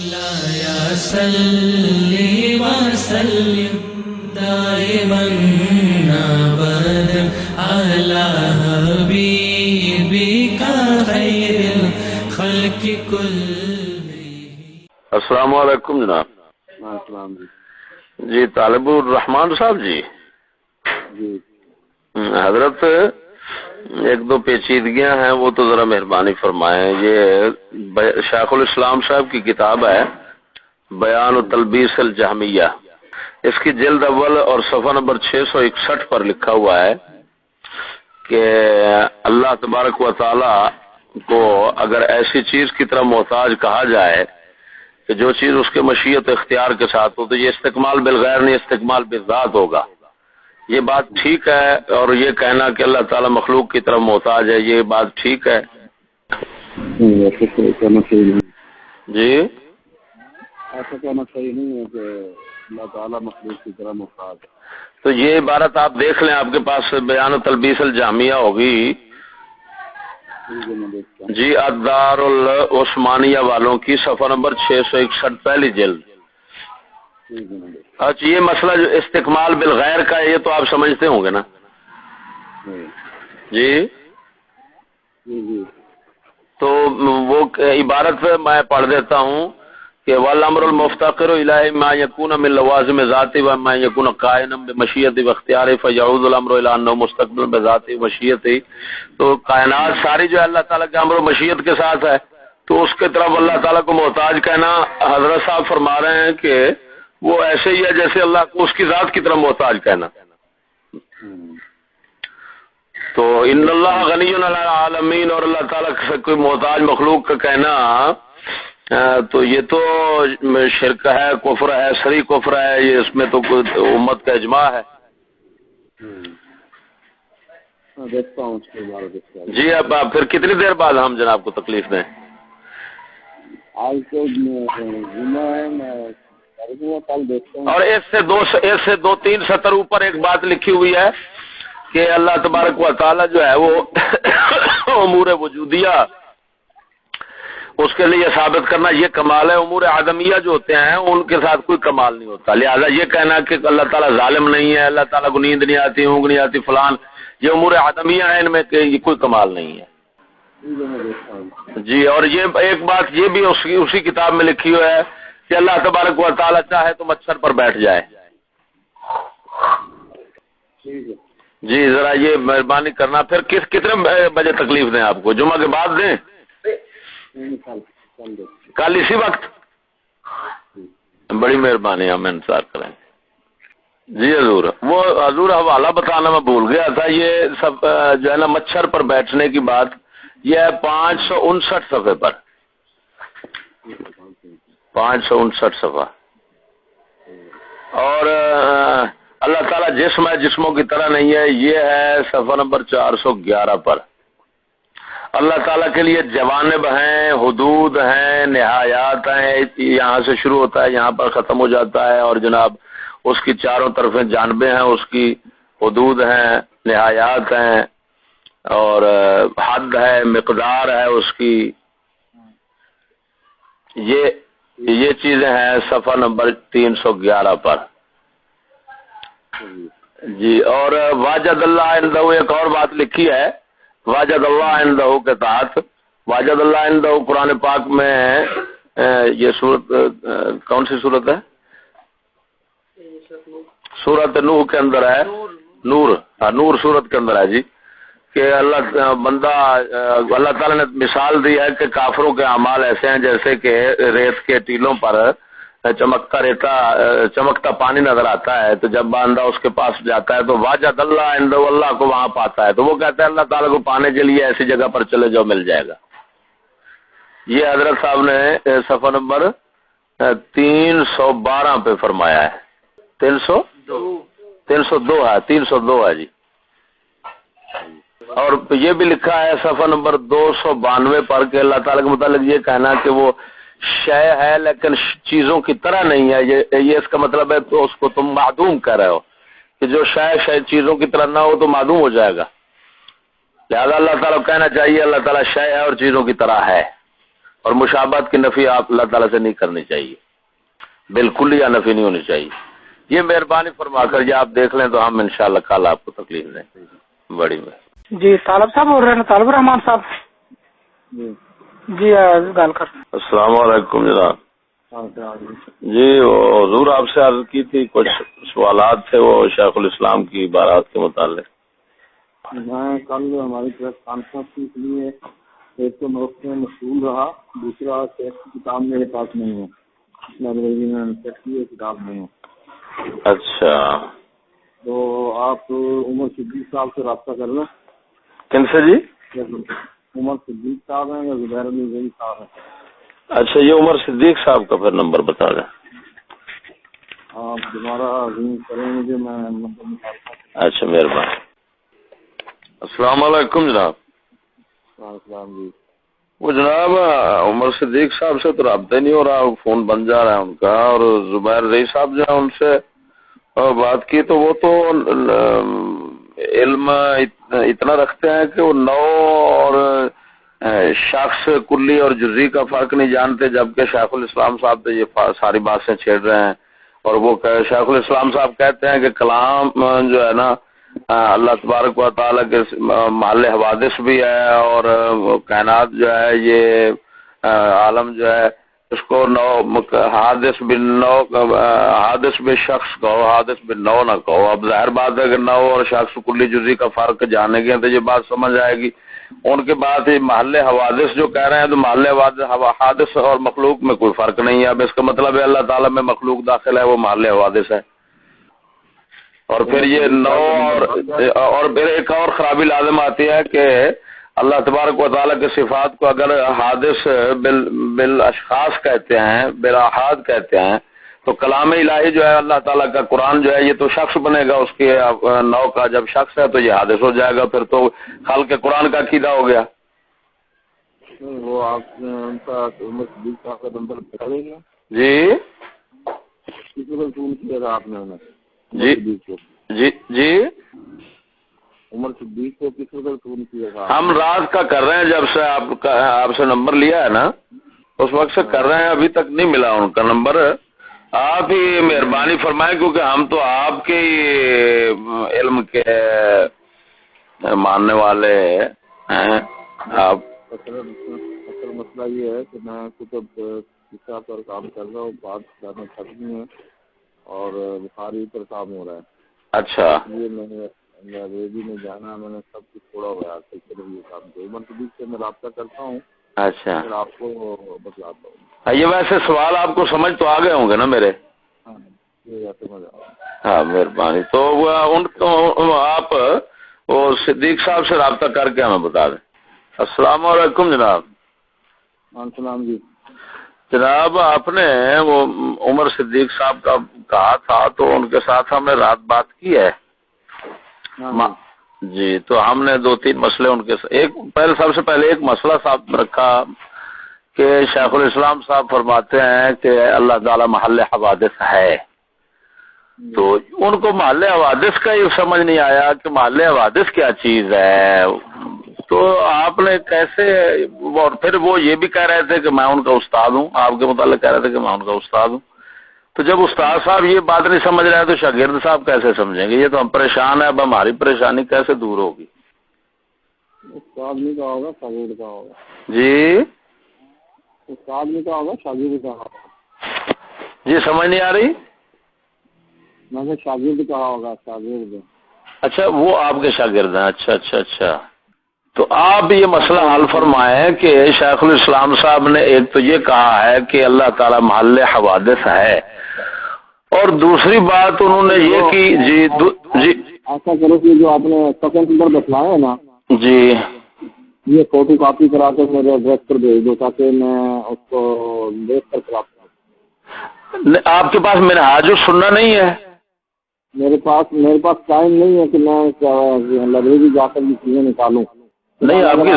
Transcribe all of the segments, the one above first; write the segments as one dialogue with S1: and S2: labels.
S1: مولاي صل وسلم دائما ابدا على حبيبك خير الخلق كلهم.
S2: السلام علیکم جناب.
S3: السلام
S2: جی طالب الرحمان صاحب جی.
S3: جی
S2: حضرت ایک دو پیچیدگیاں ہیں وہ تو ذرا مہربانی فرمائیں. یہ شیخ الاسلام صاحب کی کتاب ہے بیان و تلبیس الجہمیہ، اس کی جلد اول اور صفحہ نمبر 661 پر لکھا ہوا ہے کہ اللہ تبارک و تعالی کو اگر ایسی چیز کی طرح محتاج کہا جائے کہ جو چیز اس کے مشیت اختیار کے ساتھ ہو تو یہ استقمال بالغیر نہیں، استقمال بالذات ہوگا. یہ بات ٹھیک ہے؟ اور یہ کہنا کہ اللہ تعالی مخلوق کی طرف محتاج ہے، یہ بات ٹھیک ہے؟ جی
S3: ایسا کہنا صحیح نہیں ہے کہ اللہ تعالیٰ مخلوق کی طرح محتاج ہے.
S2: تو یہ عبارت آپ دیکھ لیں، آپ کے پاس بیان و تلبیس الجہمیہ ہوگی جی، الدار العثمانیہ والوں کی، صفحہ نمبر 661 پہلی جلد. اچھا، یہ مسئلہ جو استقمال بالغیر کا ہے یہ تو آپ سمجھتے ہوں گے نا؟ جی تو وہ عبارت پہ میں پڑھ دیتا ہوں کہ والامر المفتقر الیہ ما یکون من لوازم ذاتی و ما یکون قائما بمشیت و اختیار فیعود الامر الی انه مستقبل بذاتی و مشیت. تو کائنات ساری جو اللہ تعالیٰ کے امر و مشیت کے ساتھ ہے تو اس کے طرف اللہ تعالیٰ کو محتاج کہنا، حضرت صاحب فرما رہے ہیں کہ وہ ایسے ہی ہے جیسے اللہ کو اس کی ذات کی طرف محتاج کہنا. تو ان اللہ غنی علی العالمین، اور اللہ تعالیٰ سے کوئی محتاج مخلوق کا کہنا تو یہ تو شرک ہے، کفر ہے، صریح کفر ہے. یہ اس میں تو کوئی امت کا اجماع ہے.
S3: دیکھتا ہوں اس کے بارے میں.
S2: جی اب پھر کتنی دیر بعد ہم جناب کو تکلیف دیں؟
S3: آج تو جمعہ ہے، میں کل دیکھتا ہوں.
S2: اور ایک سے دو تین سطر اوپر ایک بات لکھی ہوئی ہے کہ اللہ تبارک و تعالی جو ہے وہ امور وجودیہ اس کے لیے ثابت کرنا یہ کمال ہے. امور آدمیہ جو ہوتے ہیں ان کے ساتھ کوئی کمال نہیں ہوتا. لہذا یہ کہنا کہ اللہ تعالیٰ ظالم نہیں ہے، اللہ تعالیٰ کو نیند نہیں آتی، اونگ نہیں آتی، فلان، یہ امور آدمیہ ہیں، ان میں کہ یہ کوئی کمال نہیں ہے. جی اور یہ ایک بات یہ بھی اسی کتاب میں لکھی ہوئی ہے کہ اللہ تبارک و تعالیٰ چاہے تو مچھر پر بیٹھ جائے. جی ذرا یہ مہربانی کرنا. پھر کتنے بجے تکلیف دیں آپ کو؟ جمعہ کے بعد دیں؟ کل اسی وقت؟ بڑی مہربانی، ہم انتظار کریں. جی حضور، وہ حضور حوالہ بتانا میں بھول گیا تھا. یہ سب جو ہے نا مچھر پر بیٹھنے کی بات، یہ ہے 559 صفحے پر، 559 صفحہ. اور اللہ تعالیٰ جسم ہے، جسموں کی طرح نہیں ہے، یہ ہے صفحہ نمبر 411 پر. اللہ تعالیٰ کے لیے جوانب ہیں، حدود ہیں، نہایات ہیں. یہاں سے شروع ہوتا ہے، یہاں پر ختم ہو جاتا ہے. اور جناب اس کی چاروں طرفیں جانبیں ہیں، اس کی حدود ہیں، نہایات ہیں، اور حد ہے، مقدار ہے اس کی. یہ چیزیں ہیں صفحہ نمبر 311 پر. جی اور واجد اللہ عنده ایک اور بات لکھی ہے، واجد اللہ عنده کے تحت. واجد اللہ عنده قرآن پاک میں یہ سورت کون سی سورت ہے؟ سورت نوح کے اندر ہے. نور سورت کے اندر ہے جی، کہ اللہ تعالیٰ نے مثال دی ہے کہ کافروں کے اعمال ایسے ہیں جیسے کہ ریت کے ٹیلوں پر چمکتا پانی نظر آتا ہے. تو جب بندہ اس کے پاس جاتا ہے تو واجد اللہ عنده، اللہ کو وہاں پاتا ہے. تو وہ کہتا ہے اللہ تعالیٰ کو پانے کے لیے ایسی جگہ پر چلے جاؤ، مل جائے گا. یہ حضرت صاحب نے صفحہ نمبر 312 پہ فرمایا ہے. 302 ہے، 302 ہے جی. اور یہ بھی لکھا ہے صفحہ نمبر 292 پر کہ اللہ تعالیٰ کے متعلق یہ کہنا کہ وہ شے ہے لیکن چیزوں کی طرح نہیں ہے. یہ اس کا مطلب ہے تو اس کو تم معدوم کر رہے ہو کہ جو شے چیزوں کی طرح نہ ہو تو معدوم ہو جائے گا. لہذا اللہ تعالیٰ کو کہنا چاہیے اللہ تعالیٰ شے ہے اور چیزوں کی طرح ہے. اور مشابہت کی نفی آپ اللہ تعالیٰ سے نہیں کرنی چاہیے، بالکل یا نفی نہیں ہونی چاہیے. یہ مہربانی فرما کر یہ آپ دیکھ لیں تو ہم انشاءاللہ کل آپ کو تکلیف دیں. بڑی میں
S4: جی طالب صاحب بول رہے ہیں، طالب الرحمان صاحب. جی گال کر.
S2: السلام علیکم جناب. جی وہ حضور آپ سے عرض کی تھی، کچھ سوالات تھے وہ شیخ الاسلام کی عبارات کے متعلق.
S3: میں کل ہماری پریس کانفرنس کی اس لیے ایک تو وقت میں مشغول رہا، دوسرا شیخ کی کتاب میرے پاس نہیں ہے، لائبریری میں چیک کی کتاب نہیں ہے.
S2: اچھا
S3: تو آپ عمر صدیق صاحب سے رابطہ کر لیں.
S2: کن سے جی؟
S3: عمر صدیق صاحب ہیں یا زبیر علی زئی صاحب ہیں؟
S2: اچھا یہ عمر صدیق صاحب کا پھر نمبر بتا دیں.
S3: آپ دوبارہ ریڈنگ کریں مجھے، میں نمبر نکالتا ہوں.
S2: اچھا مہربانی. السلام علیکم جناب.
S3: السلام جی.
S2: وہ جناب عمر صدیق صاحب سے تو رابطہ نہیں ہو رہا، فون بن جا رہا ہے ان کا، اور زبیر رئی صاحب جو ہے ان سے بات کی تو وہ تو علم اتنا رکھتے ہیں کہ وہ نو اور شخص کلی اور جزئی کا فرق نہیں جانتے، جبکہ شیخ الاسلام صاحب تو یہ ساری باتیں چھیڑ رہے ہیں. اور وہ شیخ الاسلام صاحب کہتے ہیں کہ کلام جو ہے نا اللہ تبارک و تعالیٰ کے محل حوادث بھی ہے، اور کائنات جو ہے یہ عالم جو ہے اس کو نو حادث بن نو، حادث بے شخص کہو، حادث بن نو نہ کہو. اب ظاہر بات ہے کہ نو اور شخص کلی جزئی کا فرق جانے گے تو یہ بات سمجھ آئے گی. ان کے بعد محل حوادث جو کہہ رہے ہیں تو محل حادث اور مخلوق میں کوئی فرق نہیں ہے. اب اس کا مطلب ہے اللہ تعالیٰ میں مخلوق داخل ہے، وہ محل حوادث ہے. اور پھر یہ نو اور پھر ایک اور خرابی لازم آتی ہے کہ اللہ تبارک و تعالیٰ کے صفات کو اگر حادث بالاشخاص کہتے ہیں، بالاحاد کہتے ہیں، تو کلام الہی جو ہے اللہ تعالیٰ کا قرآن جو ہے یہ تو شخص بنے گا، اس کے نو کا جب شخص ہے تو یہ حادث ہو جائے گا، پھر تو خلق قرآن کا عقیدہ ہو گیا.
S3: وہ آپ نے ان کا عمر صدیق صاحب کا نمبر بتا دیں گے
S2: جی
S3: کس وقت فون کیا تھا آپ نے انہیں؟
S2: جی جی جی
S3: عمر صدیق کو کس وقت فون کیا تھا؟
S2: ہم رات کا کر رہے ہیں، جب سے آپ سے نمبر لیا ہے نا اس وقت سے کر رہے ہیں، ابھی تک نہیں ملا ان کا نمبر. آپ ہی مہربانی فرمائیں کیونکہ ہم تو آپ کے علم کے ماننے والے ہیں. آپ
S3: اصل مسئلہ یہ ہے کہ میں کتب شفا پر کام کر رہا ہوں، بات کرنا ختم ہے اور بخاری پر کام ہو رہا ہے.
S2: اچھا
S3: یہ میں نے لائبریری میں جانا، میں نے سب کچھ چھوڑا ہوا ہے یہ کام کو. عمر صدیق سے میں رابطہ کرتا ہوں،
S2: اچھا
S3: پھر آپ کو بتلاتا ہوں.
S2: یہ ویسے سوال آپ کو سمجھ تو آ گئے ہوں گے نا میرے؟
S3: ہاں یہ سمجھ آ.
S2: ہاں مہربانی. تو ان کو آپ وہ صدیق صاحب سے رابطہ کر کے ہمیں بتا دیں. السلام علیکم جناب.
S3: السلام جی.
S2: جناب آپ نے وہ عمر صدیق صاحب کا کہا تھا تو ان کے ساتھ ہم نے رات بات کی ہے. جی تو ہم نے 2-3 مسئلے ان کے ساتھ سب سے پہلے ایک مسئلہ صاحب رکھا کہ شیخ الاسلام صاحب فرماتے ہیں کہ اللہ تعالی محل حوادث ہے، تو ان کو محل حوادث کا یہ سمجھ نہیں آیا کہ محل حوادث کیا چیز ہے. تو آپ نے کیسے، اور پھر وہ یہ بھی کہہ رہے تھے کہ میں ان کا استاد ہوں، آپ کے متعلق کہہ رہے تھے کہ میں ان کا استاد ہوں. تو جب استاد صاحب یہ بات نہیں سمجھ رہے تو شاگرد صاحب کیسے سمجھیں گے؟ یہ تو ہم پریشان ہیں، اب ہماری پریشانی کیسے دور ہوگی؟
S3: استاد نہیں کہا ہوگا، شاگرد کا ہوگا.
S2: جی
S3: استاد نہیں کہا ہوگا، شاگرد کا ہوگا.
S2: جی سمجھ نہیں آ رہی.
S3: میں نے شاگرد کہا ہوگا، شاگرد.
S2: اچھا وہ آپ کے شاگرد ہیں. اچھا اچھا اچھا. تو آپ یہ مسئلہ حل فرمائیں کہ شیخ الاسلام صاحب نے ایک تو یہ کہا ہے کہ اللہ تعالی محل حوادث ہے، اور دوسری بات انہوں نے یہ کی جی
S3: ایسا کرو کہ جو آپ نے سیکنڈ نمبر بتلایا ہے نا
S2: جی
S3: یہ فوٹو کاپی کرا کے میرے ایڈریس پر بھیج دو تاکہ میں اس کو دیکھ کر کرا پاؤں.
S2: آپ کے پاس منہاج السنہ نہیں ہے؟
S3: میرے پاس ٹائم نہیں ہے کہ میں لائبریری جا کر یہ چیزیں نکالوں.
S2: نہیں آپ کی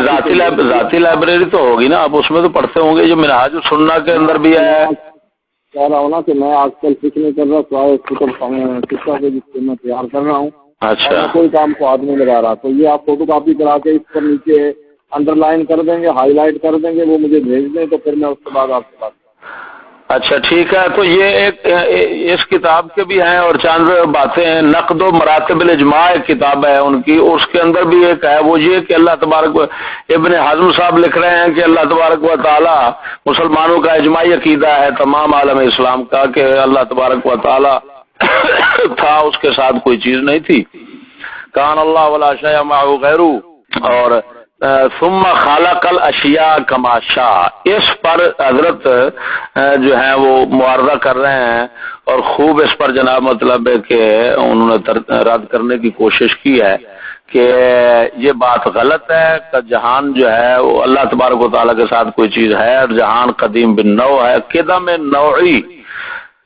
S2: ذاتی لائبریری تو ہوگی نا، آپ اس میں تو پڑھتے ہوں گے. جو منہاج السنہ کے اندر بھی ہے.
S3: کہہ رہا ہوں نا کہ میں آج کل کچھ نہیں کر رہا، سوائے کتاب جس سے میں تیار کر رہا ہوں.
S2: اچھا
S3: کوئی کام کو ہاتھ نہیں لگا رہا. تو یہ آپ فوٹو کاپی کرا کے اس پر نیچے انڈر لائن کر دیں گے، ہائی لائٹ کر دیں گے، وہ مجھے بھیج دیں تو پھر میں اس کے بعد آپ سے بات کروں۔
S2: اچھا ٹھیک ہے، تو یہ ایک اس کتاب کے بھی ہیں اور چند باتیں ہیں۔ نقد و مراتب الاجماع ایک کتاب ہے ان کی، اس کے اندر بھی ایک ہے وہ یہ کہ اللہ تبارک ابن حزم صاحب لکھ رہے ہیں کہ اللہ تبارک و تعالی مسلمانوں کا اجماعی عقیدہ ہے تمام عالم اسلام کا کہ اللہ تبارک و تعالی تھا، اس کے ساتھ کوئی چیز نہیں تھی، کان اللہ ولا شیء معه غیرہ، اور ثم خالق الاشیاء کما شاء، اس پر حضرت جو ہیں وہ معارضہ کر رہے ہیں اور خوب اس پر جناب مطلب ہے کہ انہوں نے رد کرنے کی کوشش کی ہے کہ یہ بات غلط ہے کہ جہان جو ہے وہ اللہ تبارک و تعالیٰ کے ساتھ کوئی چیز ہے، اور جہان قدیم بالنوع ہے، قدم نوعی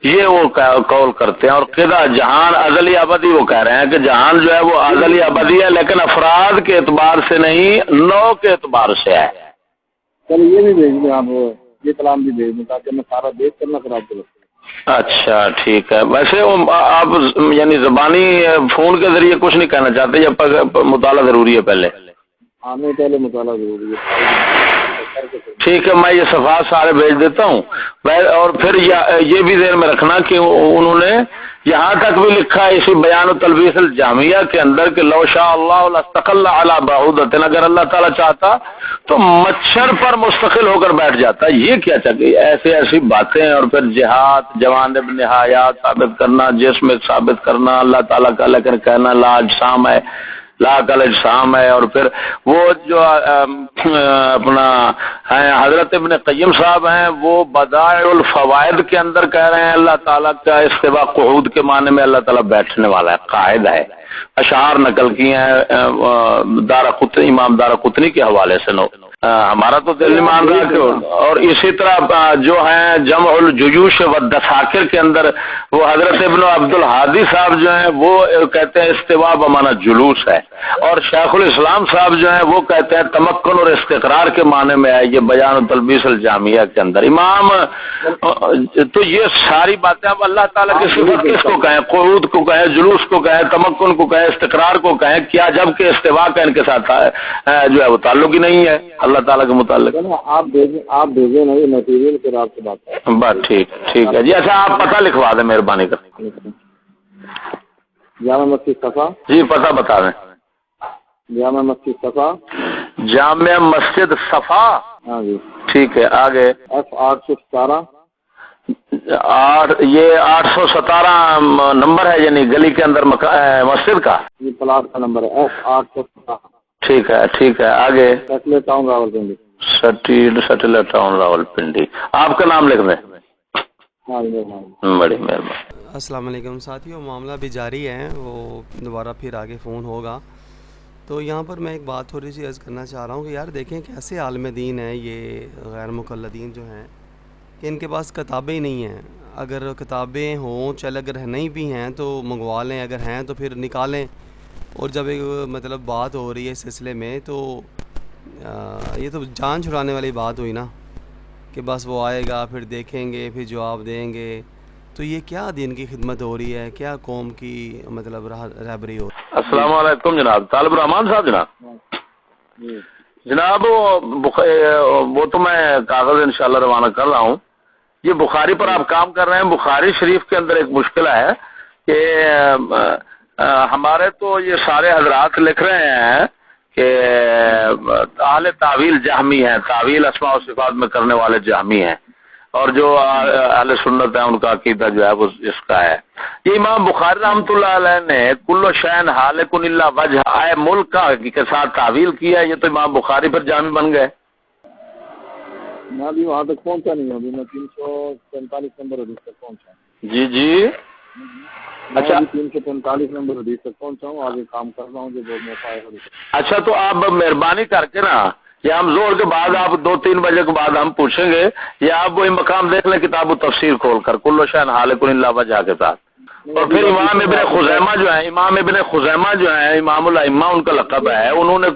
S2: یہ وہ قول کرتے ہیں، اور قدہ جہان ازلی ابدی وہ کہہ رہے ہیں کہ جہان جو ہے وہ ازلی ابدی ہے لیکن افراد کے اعتبار سے نہیں، نوع کے اعتبار سے ہے۔
S3: چلو یہ بھی بھیج دیں آپ، یہ کلام بھی بھیج دیں تاکہ میں سارا دیکھ کر نہ خراب کروں۔
S2: اچھا ٹھیک ہے، ویسے آپ یعنی زبانی فون کے ذریعے کچھ نہیں کہنا چاہتے یا مطالعہ ضروری ہے پہلے؟
S3: آنے پہلے مطالعہ ضروری ہے۔
S2: ٹھیک ہے، میں یہ صفحات سارے بھیج دیتا ہوں، اور پھر یہ بھی ذہن میں رکھنا کہ انہوں نے یہاں تک بھی لکھا ہے اسی بیان و تلبیس الجامعہ کے اندر کہ لو شاء اللہ لاستقل علی بعودۃ، اگر اللہ تعالیٰ چاہتا تو مچھر پر مستقل ہو کر بیٹھ جاتا۔ یہ کیا چاہیے ایسی باتیں، اور پھر جہاد جوانب نہایات ثابت کرنا، جسم ثابت کرنا اللہ تعالیٰ کا، لیکن کہنا لا اجسام ہے، لا کل اجسام ہے، اور پھر وہ جو اپنا حضرت ابن قیم صاحب ہیں وہ بدائع الفوائد کے اندر کہہ رہے ہیں اللہ تعالیٰ کا استوا قعود کے معنی میں اللہ تعالیٰ بیٹھنے والا ہے، قاعد ہے، اشعار نقل کیے ہیں دارقطنی، امام دارقطنی کے حوالے سے۔ ہمارا تو دل نہیں مان رہا کہ، اور اسی طرح جو ہیں جمع الجیوش والدساکر کے اندر وہ حضرت ابن عبد الحادی صاحب جو ہیں وہ کہتے ہیں استوا بمعنی جلوس ہے، اور شیخ الاسلام صاحب جو ہیں وہ کہتے ہیں تمکن اور استقرار کے معنی میں ہے، یہ بیان و تلبیس الجامعہ کے اندر امام۔ تو یہ ساری باتیں اب اللہ تعالیٰ کی صفت کس کو کہیں، قعود کو کہیں، جلوس کو کہیں، تمکن کو کہیں، استقرار کو کہیں، کیا جبکہ استوا کا ان کے ساتھ جو ہے وہ تعلق ہی نہیں ہے اللہ تعالیٰ کے متعلق۔
S3: آپ بھیجیں نہیں مٹیریل، پھر آپ سے بات کریں۔
S2: بس ٹھیک ہے جی۔ اچھا آپ پتہ لکھوا دیں مہربانی کر۔
S3: جامع مسجد صفا،
S2: جی پتہ بتا دیں۔
S3: جامع مسجد صفا،
S2: جامع مسجد صفا،
S3: ہاں جی
S2: ٹھیک ہے، آگے
S3: F817،
S2: یہ 817 نمبر ہے یعنی گلی کے اندر مسجد کا،
S3: یہ پلاٹ کا نمبر ہے F817۔
S2: ٹھیک ہے، آگے
S3: settler town Rawalpindi,
S2: settler town Rawalpindi. آپ کا نام لکھ دیں۔
S3: ہاں جی
S2: بڑی مہربانی۔
S5: السلام علیکم ساتھیو، معاملہ بھی جاری ہے، وہ دوبارہ پھر آگے فون ہوگا۔ تو یہاں پر میں ایک بات تھوڑی سی عرض کرنا چاہ رہا ہوں کہ یار دیکھیں کیسے عالم دین ہیں یہ غیر مقلدین جو ہیں کہ ان کے پاس کتابیں ہی نہیں ہیں۔ اگر کتابیں ہوں، چل اگر نہیں بھی ہیں تو منگوا لیں، اگر ہیں تو پھر نکالیں۔ اور جب ایک مطلب بات ہو رہی ہے اس سلسلے میں تو یہ تو جان چھڑانے والی بات ہوئی نا کہ بس وہ آئے گا پھر دیکھیں گے پھر جواب دیں گے، تو یہ کیا دین کی خدمت ہو رہی ہے، کیا قوم کی مطلب رہبری ہو رہی ہے؟
S2: السلام علیکم جناب، طالب الرحمان صاحب جناب وہ تو میں کاغذ انشاءاللہ روانہ کر رہا ہوں۔ یہ بخاری پر آپ کام کر رہے ہیں، بخاری شریف کے اندر ایک مشکل ہے کہ ہمارے تو یہ سارے حضرات لکھ رہے ہیں کہ اہل تعویل جہمی ہیں، تعویل اسماء و صفات میں کرنے والے جہمی ہیں، اور جو اہل سنت ہیں ان کا عقیدہ جو ہے وہ اس کا ہے۔ یہ امام بخاری رحمۃ اللہ علیہ نے کل شیء ہالک الا وجہ آئے ملک کے ساتھ تعویل کیا ہے، یہ تو امام بخاری پر جامع بن گئے۔
S3: میں ابھی وہاں تک پہنچا نہیں ہوں، ابھی میں 345 نمبر حدیث تک پہنچا ہوں۔
S2: جی
S3: اچھا 345 نمبر حدیث تک پہنچا ہوں، آگے کام کر رہا ہوں جو بہت موقع ہے۔
S2: اچھا تو آپ مہربانی کر کے نا، یا ہم زور کے بعد آپ 2-3 بجے کے بعد ہم پوچھیں گے، یا آپ وہی مقام دیکھ لیں کتاب و تفسیر کھول کر کل شیء ہالک الا وجہ کے ساتھ۔ اور پھر امام ابن خزیمہ جو ہیں امام الائمہ ان کا لقب ہے، انہوں نے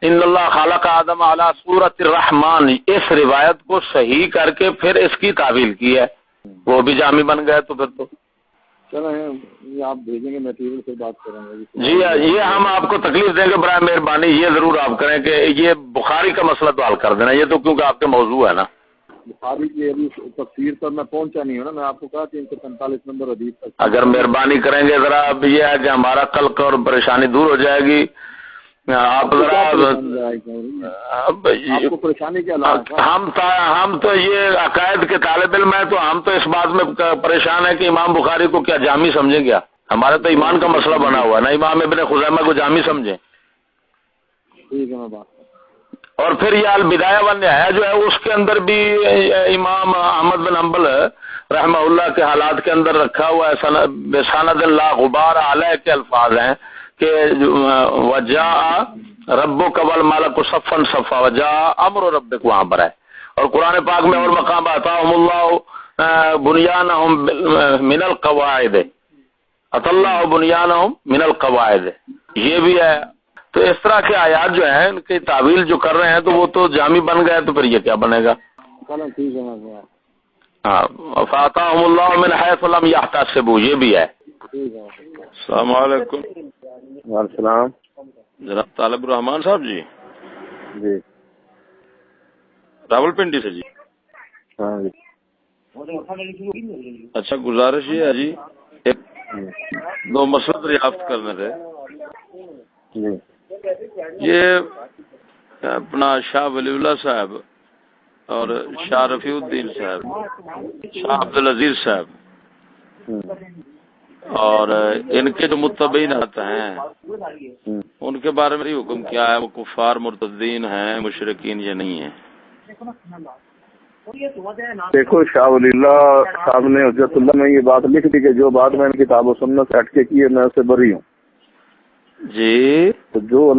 S2: ان اللہ خلق آدم علی صورت الرحمن اس روایت کو صحیح کر کے پھر اس کی تعویل کی ہے، وہ بھی جامع بن گئے۔ تو پھر تو
S3: چلیں یہ آپ بھیجیں گے میٹیریل سے بات کریں گے.
S2: جی یہ ہم آپ کو تکلیف دیں گے، برائے مہربانی یہ ضرور آپ کریں کہ یہ بخاری کا مسئلہ تو حل کر دینا، یہ تو کیونکہ آپ کے موضوع ہے نا.
S3: بخاری کی ابھی تفسیر پر میں پہنچا نہیں ہوں نا، میں آپ کو کہا 345 نمبر حدیث تک.
S2: اگر مہربانی کریں گے ذرا، اب یہ ہے کہ ہمارا قلق اور پریشانی دور ہو جائے گی. آپ ذرا
S3: آپ کو پریشانی کیا لا
S2: ہم تو یہ عقائد کے طالب علم ہیں، تو ہم تو اس بات میں پریشان ہیں کہ امام بخاری کو کیا جامی سمجھیں کیا؟ ہمارا تو ایمان کا مسئلہ بنا ہوا ہے نا، امام ابن خزیمہ کو جامی سمجھیں.
S3: ٹھیک ہے میں بات.
S2: اور پھر یہ البدایہ والنہایہ جو ہے اس کے اندر بھی امام احمد بن حنبل رحمہ اللہ کے حالات کے اندر رکھا ہوا ہے، بسند لا غبار علیہ کے الفاظ ہیں کہ وجاء ربک والملک صفا صفا وجاء امر ربک، وہاں پر ہے. اور قرآن پاک میں اور مقام آتاہم اللہ بنیانہم من القواعد، اتی اللہ بنیانہم من القواعد، یہ بھی ہے. تو اس طرح کے آیات جو ہیں ان کی تعویل جو کر رہے ہیں تو وہ تو جامی بن گئے، تو پھر یہ کیا بنے گا؟
S3: چلو ٹھیک ہے میں.
S2: ہاں فاتاہم اللہ من حیث لم یحتسبوا، یہ بھی ہے.
S3: ٹھیک ہے.
S2: السلام علیکم.
S3: وعلیکم السلام.
S2: جناب طالب الرحمان صاحب جی،
S3: جی
S2: راول پنڈی سے جی.
S3: ہاں جی.
S2: اچھا گزارش یہ ہے جی، ایک دو مسئلہ دریافت کرنے تھے.
S3: جی
S2: یہ اپنا شاہ ولی اللہ صاحب اور شاہ رفیع الدین صاحب، شاہ عبدالعزیز صاحب اور ان کے جو متبعین آتے ہیں ان کے بارے میں حکم کیا ہے؟ وہ کفار مرتدین ہیں، مشرکین یہ نہیں ہیں؟
S3: دیکھو شاہ ولی اللہ صاحب نے حجت اللہ میں یہ بات لکھ دی کہ جو بات میں نے کتاب و سنت سے ہٹ کے کی ہے میں اس سے بری ہوں.
S2: جی
S3: تو جو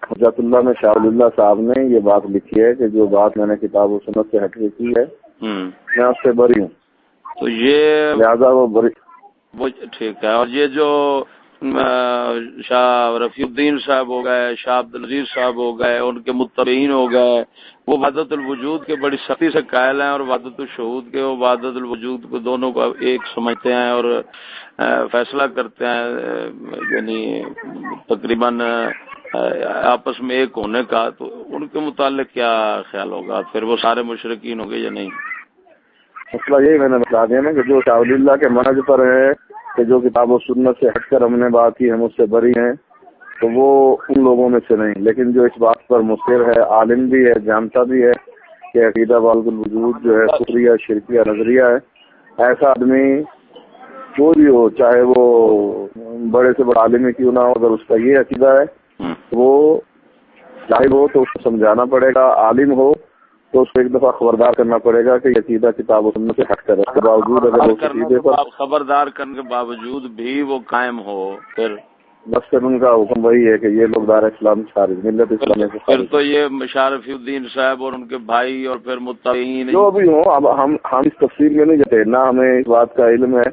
S3: حجت اللہ میں شاہ ولی اللہ صاحب نے یہ بات لکھی ہے کہ جو بات میں نے کتاب و سنت سے ہٹ کے کی ہے میں اس سے بری ہوں،
S2: تو یہ
S3: لہذا وہ بری.
S2: وہ ٹھیک ہے. اور یہ جو شاہ رفیع الدین صاحب ہو گئے، شاہ عبدالعزیز صاحب ہو گئے، ان کے متبعین ہو گئے، وہ وحدت الوجود کے بڑی سختی سے قائل ہیں، اور وحدت الشہود کے وہ وحدت الوجود کو دونوں کو ایک سمجھتے ہیں اور فیصلہ کرتے ہیں، یعنی تقریباً آپس میں ایک ہونے کا. تو ان کے متعلق کیا خیال ہوگا؟ پھر وہ سارے مشرکین ہو گئے یا نہیں؟
S3: مسئلہ یہی میں نے بتا دیا نا کہ جو شاہ ولی اللہ کے منہج پر ہے کہ جو کتاب و سنت سے ہٹ کر ہم نے بات کی ہم اس سے بری ہیں، تو وہ ان لوگوں میں سے نہیں. لیکن جو اس بات پر مصر ہے، عالم بھی ہے، جانتا بھی ہے کہ عقیدہ وحدت الوجود جو ہے کفریہ شرکیہ نظریہ ہے، ایسا آدمی کوئی بھی ہو، چاہے وہ بڑے سے بڑا عالم کیوں نہ ہو، اگر اس کا یہ عقیدہ ہے وہ ظاہر ہو تو اس کو سمجھانا پڑے گا. عالم ہو تو اس کو ایک دفعہ خبردار کرنا پڑے گا کہ یہ عقیدہ کتاب و سنت سے ہٹ کر ہے. اس کے باوجود اگر وہ عقیدے پر
S2: خبردار کرنے کے باوجود بھی وہ قائم ہو، پھر
S3: بس ان کا حکم وہی ہے کہ یہ لوگ دار اسلام خارج، ملت اسلامیہ سے
S2: پھر
S3: خارج.
S2: تو یہ شاہ رفیع الدین صاحب اور ان کے بھائی اور پھر متبعین
S3: جو بھی ہوں، اب ہم اس تفصیل میں نہیں جاتے، نہ ہمیں اس بات کا علم ہے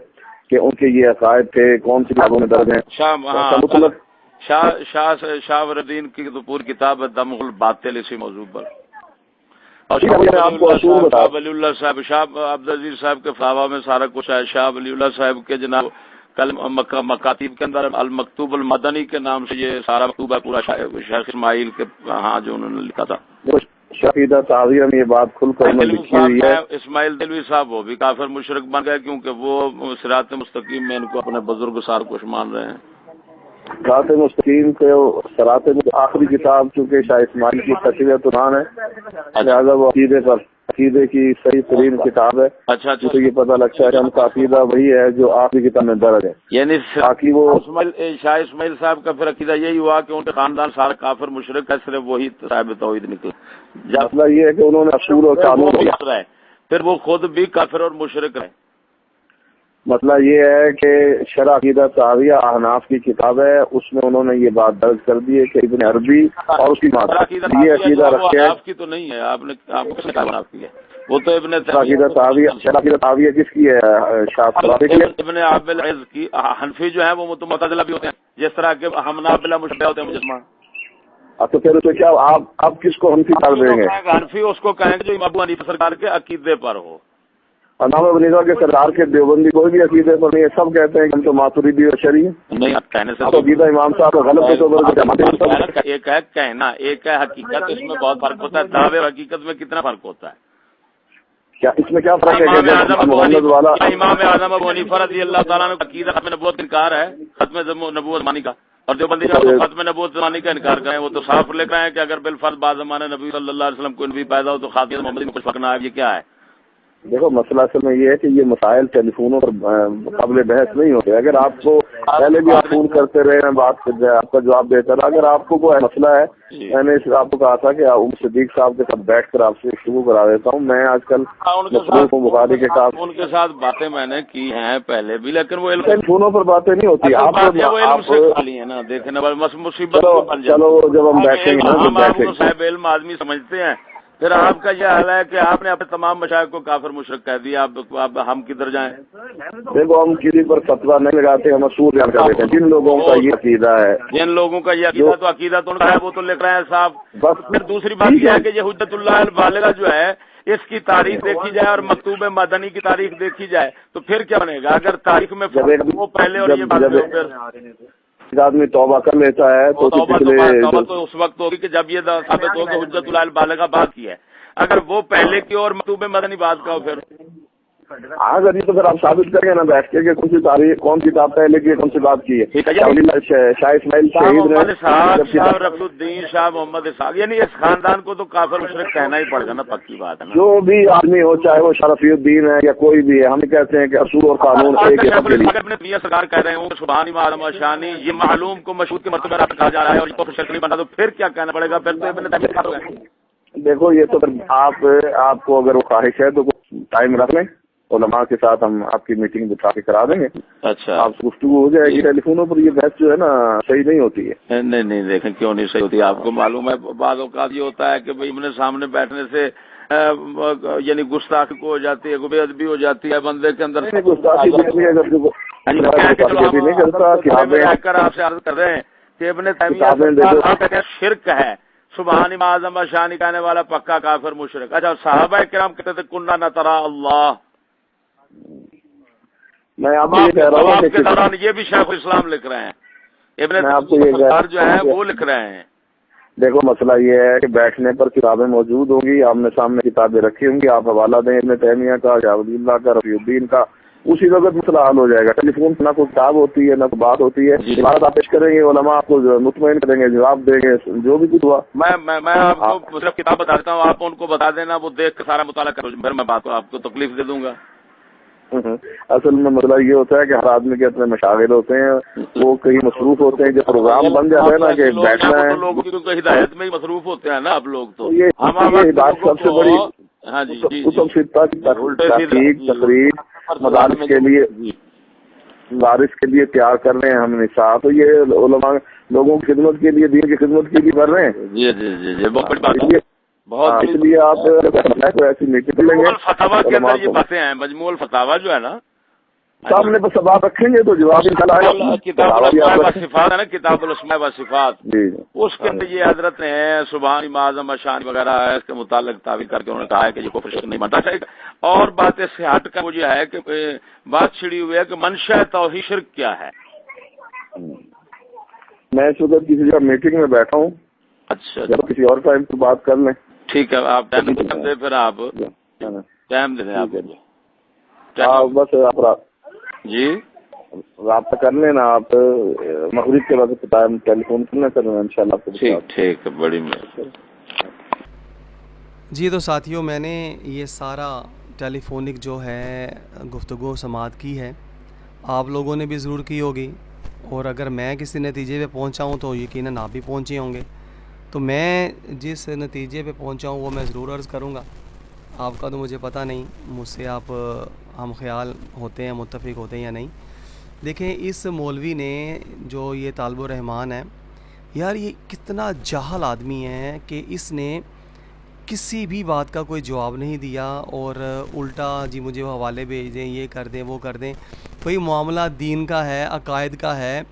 S3: کہ ان کے یہ عقائد تھے، کون سی کتابوں میں درج ہیں.
S2: شاہ الدین کی تو پوری کتاب ہے دمغ الباطل اسی موضوع پر. اور شاہ ولی اللہ صاحب، شاہ عبدالعزیز صاحب کے فتاوی میں سارا کچھ ہے. شاہ ولی اللہ صاحب کے جناب مکاتیب کے اندر المکتوب المدنی کے نام سے یہ سارا مکتوب ہے پورا شیخ اسماعیل کے ہاں جو انہوں نے لکھا تھا.
S3: شقیدہ تعویہ میں یہ بات کھل کر لکھی ہوئی ہے.
S2: اسماعیل دلوی صاحب وہ بھی کافر مشرک بن گئے کیونکہ وہ صراط مستقیم میں ان کو اپنے بزرگ سار کچھ مان رہے ہیں.
S3: صراط مستقیم کے صراط آخری کتاب چونکہ شاہ اسماعیل کی تشریح قرآن ہے، لہٰذا وہ عقیدے کی صحیح ترین کتاب ہے.
S2: اچھا
S3: تو یہ پتہ لگتا ہے کہ ان کا عقیدہ وہی ہے جو آخری کتاب میں درج ہے.
S2: یعنی
S3: باقی وہ
S2: شاہ اسماعیل صاحب کا پھر عقیدہ یہی ہوا کہ ان کے خاندان سارا کافر مشرک ہے، صرف وہی صاحب توحید نکلا.
S3: مسئلہ یہ ہے کہ انہوں نے اصول اور قانون
S2: پھر وہ خود بھی کافر اور مشرک ہے.
S3: مسئلہ یہ ہے کہ شرح عقیدہ تعویہ احناف کی کتاب ہے، اس میں انہوں نے یہ بات درج کر دی ہے کہ ابن عربی اور اس کی مات یہ عقیدہ رکھے.
S2: آپ کی تو نہیں ہے، آپ نے آپ کی ہے وہ تو ابن
S3: عقیدہ تعویہ کس کی ہے؟
S2: ابن عابل عز کی. حنفی جو ہے وہ معتزلہ بھی ہوتے ہیں، جس طرح کے حنابلہ مشبہ ہوتے ہیں مجسمہ.
S3: تو پھر تو کیا آپ کس کو حنفی کر دیں گے؟
S2: حنفی اس کو کہیں گے جو ابو حنیفہ سرکار کے عقیدے پر ہو.
S3: علامہ ابن عیسیٰ کے سرکار کے دیوبندی کوئی بھی عقیدے پر نہیں ہے, سب کہتے ہیں کہ ہم تو ماتریدی اور شرعی ہیں.
S2: نہیں کہنے سے
S3: عقیدہ امام صاحب کا غلط ہے تو
S2: ایک ہے کہنا, ایک ہے حقیقت, اس میں بہت فرق ہوتا ہے. دعوے اور حقیقت میں کتنا فرق ہوتا ہے؟
S3: کیا اس میں کیا فرق ہے کہ محمد والا
S2: امام اعظم ابو حنیفہ رضی اللہ تعالیٰ عنہ کا عقیدہ ختم نبوت انکار ہے, ختم نبوت مانی کا, اور جو بندی جو ختم نبوت مانی کا انکار کریں وہ تو صاف لکھ رہے ہیں کہ اگر بالفرض بعض زمانے نبی صلی اللہ علیہ وسلم کوئی نبی پیدا ہو تو خاتمہ محمدی میں کچھ فرق نہ ہے. یہ کیا ہے؟
S3: دیکھو مسئلہ اصل میں یہ ہے کہ یہ مسائل ٹیلی فونوں پر قابل بحث نہیں ہوتے. اگر آپ کو پہلے بھی آپ فون کرتے رہے ہیں, بات آپ کا جواب دیتا رہا. اگر آپ کو کوئی مسئلہ ہے, میں نے آپ کو کہا تھا کہ عمر صدیق صاحب کے ساتھ بیٹھ کر آپ سے شروع کرا دیتا ہوں. میں آج کل بخاری کے کام
S2: ان کے ساتھ باتیں میں نے کی ہیں پہلے بھی, لیکن وہ
S3: ٹیلی فونوں پر باتیں نہیں ہوتی. آپ
S2: خالی ہے نا, دیکھنا مصیبت.
S3: چلو جب ہم بیٹھیں گے
S2: صاحب علم آدمی سمجھتے ہیں. پھر آپ کا یہ حال ہے کہ آپ نے اپنے تمام مشائخ کو کافر مشرک کہہ دیا. اب ہم کدھر جائیں؟
S3: دیکھو ہم کسی پر فتویٰ نہیں لگاتے, ہم اصول بیان کر دیتے ہیں. جن لوگوں کا یہ عقیدہ ہے,
S2: جن لوگوں کا یہ عقیدہ, تو عقیدہ تو ان کا ہے, وہ تو لکھ رہے ہیں صاحب. بس پھر دوسری بات یہ ہے کہ یہ حجت اللہ البالغہ جو ہے, اس کی تاریخ دیکھی جائے اور مکتوب مدنی کی تاریخ دیکھی جائے تو پھر کیا بنے گا؟ اگر تاریخ میں وہ پہلے اور یہ
S3: ایک آدمی توبہ کر لیتا ہے تو
S2: توبہ تو اس وقت ہوگی کہ جب یہ ثابت ہو کہ حجت اللہ البالغہ بات کی ہے. اگر وہ پہلے کی اور مکتوب مدنی بات کا ہو پھر
S3: اگر یہ تو پھر آپ ثابت کریں گے نا بیٹھ کے کہ کون سی تاریخ, کون سی کتاب پہلے کی, کون سی بات کی ہے. شاہ اسماعیل شہید
S2: شاہ رفیع الدین شاہ محمد اسحاق, یعنی اس خاندان کو تو کافر مشرک کہنا ہی پڑے گا نا, پکی بات ہے.
S3: جو بھی آدمی ہو, چاہے وہ شاہ رفیع الدین ہے یا کوئی بھی ہے, ہم کہتے ہیں کہ اصول اور قانون ایک ہے سب کے لیے.
S2: سرکار کہہ رہے ہوں سبحان امام شانی, یہ معلوم کو مشہور کے مرتبہ رکھا جا رہا ہے اور یہ شرک نہیں بنا, تو پھر کیا کہنا پڑے گا؟ پھر تو
S3: دیکھو یہ تو آپ کو اگر وہ خواہش ہے تو ٹائم رکھ لیں, علماء کے ساتھ ہم آپ کی میٹنگ بٹھا کے کرا دیں گے.
S2: اچھا,
S3: آپ گفتگو ہو جائے گی. ٹیلی فونوں پر یہ بحث جو ہے نا صحیح نہیں ہوتی ہے.
S2: نہیں دیکھیں کیوں نہیں صحیح ہوتی. آپ کو معلوم ہے بعض اوقات یہ ہوتا ہے کہ بھائی اپنے سامنے بیٹھنے سے یعنی گستاخی کو ہو جاتی ہے, بے ادبی ہو جاتی ہے بندے کے اندر.
S3: گستاخی نہیں کرتا
S2: کر آپ سے عرض کر رہے ہیں کہ ابن تیمیہ شرک ہے, سبحان اعظم شانی کہنے والا پکا کافر مشرک. اچھا, صحابہ کرام کہتے تھے کننا نترا اللہ.
S3: میں آپ کو یہ کہہ رہا ہوں
S2: کے دوران یہ بھی شیخ الاسلام لکھ رہے ہیں, ابن جو ہے وہ لکھ رہے ہیں.
S3: دیکھو مسئلہ یہ ہے کہ بیٹھنے پر کتابیں موجود ہوں گی, آمنے سامنے کتابیں رکھی ہوں گی, آپ حوالہ دیں ابن تیمیہ کا, شاہ ولی اللہ کا, رفیع الدین کا, اسی وقت مسئلہ حل ہو جائے گا. ٹیلی فون نہ کوئی کتاب ہوتی ہے نہ کوئی بات ہوتی ہے. بات آپ پیش کریں گے, علماء آپ کو مطمئن کریں گے, جواب دیں گے, جو بھی کچھ ہوا.
S2: میں آپ کو صرف کتاب بتا دیتا ہوں, آپ ان کو بتا دینا, وہ دیکھ کے سارا مطالعہ کرو, پھر میں بات آپ کو تکلیف دے دوں گا.
S3: اصل میں مسئلہ یہ ہوتا ہے کہ ہر آدمی کے اپنے مشاغل ہوتے ہیں, وہ کہیں مصروف ہوتے ہیں. جب پروگرام بن جاتا ہے نا کہ بیٹھنا ہے,
S2: لوگ کیونکہ ہدایت میں ہی مصروف ہوتے ہیں نا آپ لوگ. تو
S3: یہ بات سب سے بڑی کتب ستہ کی تحقیق تقریر مدارس کے لیے تیار کر رہے ہیں ہم نصاب. تو یہ علماء لوگوں کی خدمت کے لیے, دین کی خدمت کے لیے کر رہے ہیں.
S2: جی بہت,
S3: اس لیے آپ ایسی میٹنگ لیں گے.
S2: فتاوا کے اندر یہ باتیں ہیں, مجموع الفتاوا جو ہے نا,
S3: سامنے پر سب آپ رکھیں گے تو جواب
S2: کتاب الاسماء و صفات ہے نا, کتاب الاسماء و صفات, اس کے اندر یہ حضرت نے سبحان امام شان وغیرہ ہے, اس کے متعلق تعبیر کر کے انہوں نے کہا ہے کہ یہ کفر شرک نہیں بنتا. اور بات اس سے ہٹ کر مجھے ہے کہ بات چھڑی ہوئی ہے کہ منشا توحید شرک کیا ہے. میں
S3: اس وقت کسی جگہ میٹنگ میں بیٹھا ہوں.
S2: اچھا,
S3: جب کسی اور ٹائم تو بات کر لیں.
S2: ٹھیک ہے, آپ ٹائم دیں, پھر آپ ٹائم دیں آپ
S3: بس آپ
S2: جی
S3: رابطہ کر لینا. آپ مغرب کے وقت ٹائم ٹیلی فون کرنا کرنا ان شاء اللہ.
S2: ٹھیک ہے, بڑی مہربانی.
S5: جی تو ساتھیوں, میں نے یہ سارا ٹیلی فونک جو ہے گفتگو سماعت کی ہے, آپ لوگوں نے بھی ضرور کی ہوگی, اور اگر میں کسی نتیجے پہ پہنچا ہوں تو یقیناً آپ بھی پہنچے ہوں گے. تو میں جس نتیجے پہ پہنچا ہوں وہ میں ضرور عرض کروں گا. آپ کا تو مجھے پتہ نہیں, مجھ سے آپ ہم خیال ہوتے ہیں, متفق ہوتے ہیں یا نہیں. دیکھیں اس مولوی نے جو یہ طالب الرحمان ہے یار, یہ کتنا جاہل آدمی ہے کہ اس نے کسی بھی بات کا کوئی جواب نہیں دیا, اور الٹا جی مجھے وہ حوالے بھیج دیں, یہ کر دیں, وہ کر دیں. کوئی معاملہ دین کا ہے, عقائد کا ہے,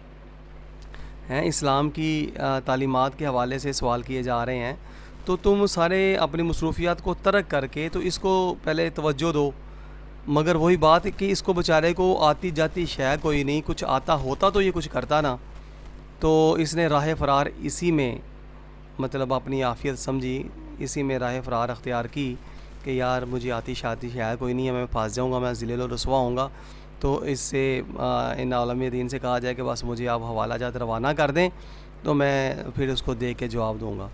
S5: اسلام کی تعلیمات کے حوالے سے سوال کیے جا رہے ہیں, تو تم سارے اپنی مصروفیات کو ترک کر کے تو اس کو پہلے توجہ دو. مگر وہی بات ہے کہ اس کو بیچارے کو آتی جاتی شے کوئی نہیں، کچھ آتا ہوتا تو یہ کچھ کرتا نا، تو اس نے راہ فرار اسی میں مطلب اپنی عافیت سمجھی، اسی میں راہ فرار اختیار کی کہ یار مجھے آتی شاتی شاید کوئی نہیں ہے، میں پھنس جاؤں گا، میں ذلیل و رسوا ہوں گا، تو اس سے ان عالم دین سے کہا جائے کہ بس مجھے آپ حوالہ جات روانہ کر دیں تو میں پھر اس کو دیکھ کے جواب دوں گا۔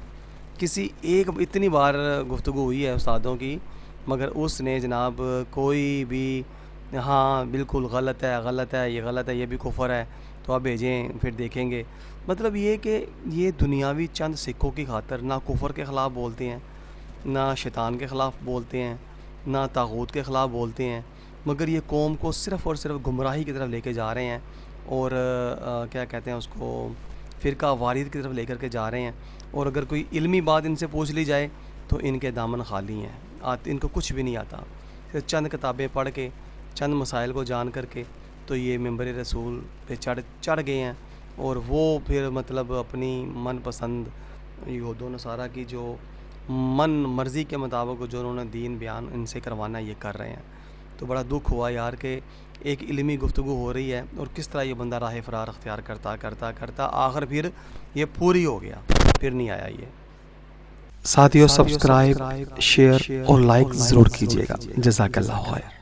S5: کسی ایک اتنی بار گفتگو ہوئی ہے استادوں کی، مگر اس نے جناب کوئی بھی ہاں بالکل غلط ہے یہ غلط ہے، یہ بھی کفر ہے، تو آپ بھیجیں پھر دیکھیں گے۔ مطلب یہ کہ یہ دنیاوی چند سکوں کی خاطر نہ کفر کے خلاف بولتے ہیں، نہ شیطان کے خلاف بولتے ہیں، نہ طاغوت کے خلاف بولتے ہیں، مگر یہ قوم کو صرف اور صرف گمراہی کی طرف لے کے جا رہے ہیں، اور کیا کہتے ہیں اس کو، فرقہ واریت کی طرف لے کر کے جا رہے ہیں۔ اور اگر کوئی علمی بات ان سے پوچھ لی جائے تو ان کے دامن خالی ہیں، ان کو کچھ بھی نہیں آتا، صرف چند کتابیں پڑھ کے، چند مسائل کو جان کر کے تو یہ منبر رسول پہ چڑھ گئے ہیں، اور وہ پھر مطلب اپنی من پسند یہود و نصارہ کی جو من مرضی کے مطابق جو انہوں نے دین بیان ان سے کروانا یہ کر رہے ہیں۔ تو بڑا دکھ ہوا یار کہ ایک علمی گفتگو ہو رہی ہے اور کس طرح یہ بندہ راہ فرار اختیار کرتا آخر پھر یہ پوری ہو گیا، پھر نہیں آیا یہ۔ ساتھیو سبسکرائب، شیئر اور لائک ضرور کیجیے گا۔ جزاک اللہ خیر۔